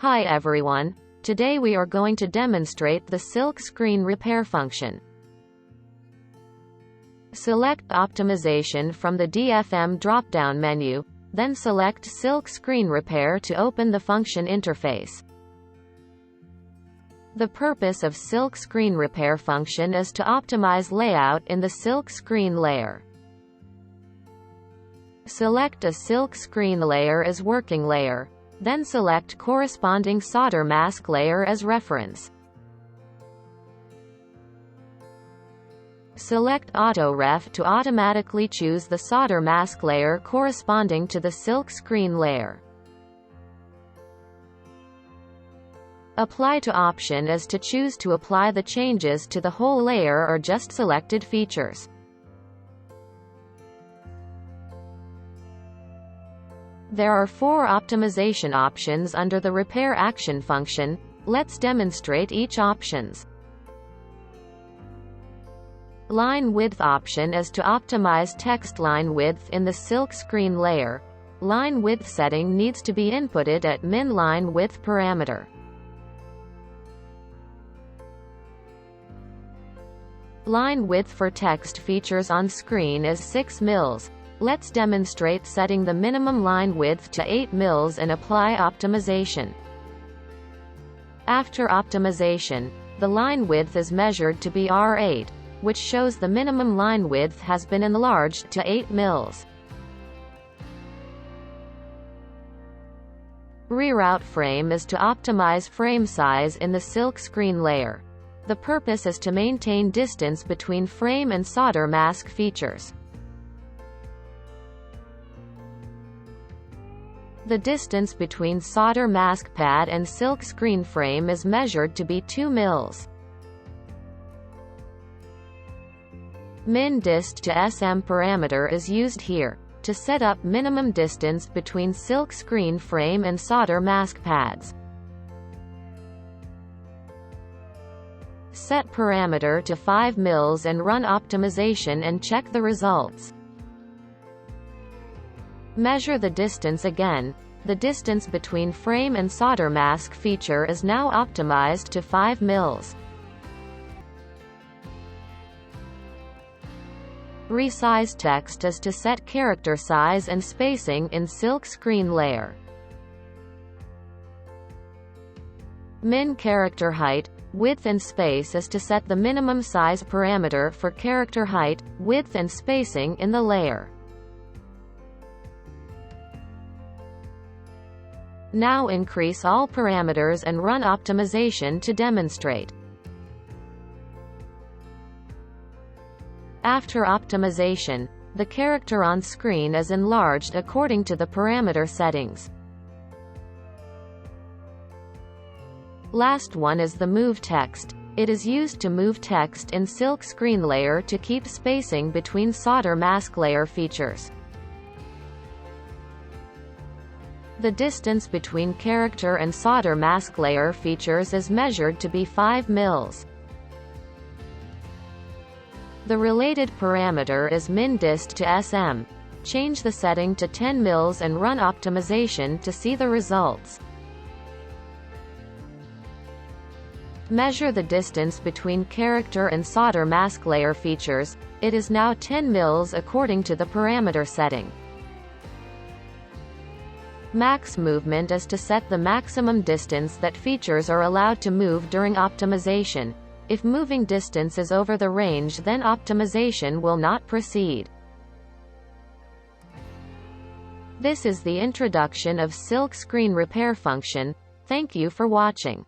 Hi everyone. Today we are going to demonstrate the silk screen repair function. Select Optimization from the DFM drop-down menu, then select Silk Screen Repair to open the function interface. The purpose of Silk Screen Repair function is to optimize layout in the silk screen layer. Select a silk screen layer as working layer, then select corresponding solder mask layer as reference. Select Auto Ref to automatically choose the solder mask layer corresponding to the silk screen layer. Apply to option is to choose to apply the changes to the whole layer or just selected features. There are 4 optimization options under the repair action function. Let's demonstrate each options. Line width option is to optimize text line width in the silk screen layer. Line width setting needs to be inputted at min line width parameter. Line width for text features on screen is 6 mils. Let's demonstrate setting the minimum line width to 8 mils and apply optimization. After optimization, the line width is measured to be R8, which shows the minimum line width has been enlarged to 8 mils. Reroute frame is to optimize frame size in the silk screen layer. The purpose is to maintain distance between frame and solder mask features. The distance between solder mask pad and silk screen frame is measured to be 2 mils. Min dist to ezCAM parameter is used here, to set up minimum distance between silk screen frame and solder mask pads. Set parameter to 5 mils and run optimization and check the results. Measure the distance again. The distance between frame and solder mask feature is now optimized to 5 mils. Resize text is to set character size and spacing in silk screen layer. Min character height, width and space is to set the minimum size parameter for character height, width and spacing in the layer. Now increase all parameters and run optimization to demonstrate. After optimization, the character on screen is enlarged according to the parameter settings. Last one is the move text. It is used to move text in silk screen layer to keep spacing between solder mask layer features. The distance between character and solder mask layer features is measured to be 5 mils. The related parameter is min dist to ezCAM. Change the setting to 10 mils and run optimization to see the results. Measure the distance between character and solder mask layer features. It is now 10 mils according to the parameter setting. Max movement is to set the maximum distance that features are allowed to move during optimization. If moving distance is over the range, then optimization will not proceed. This is the introduction of silk screen repair function. Thank you for watching.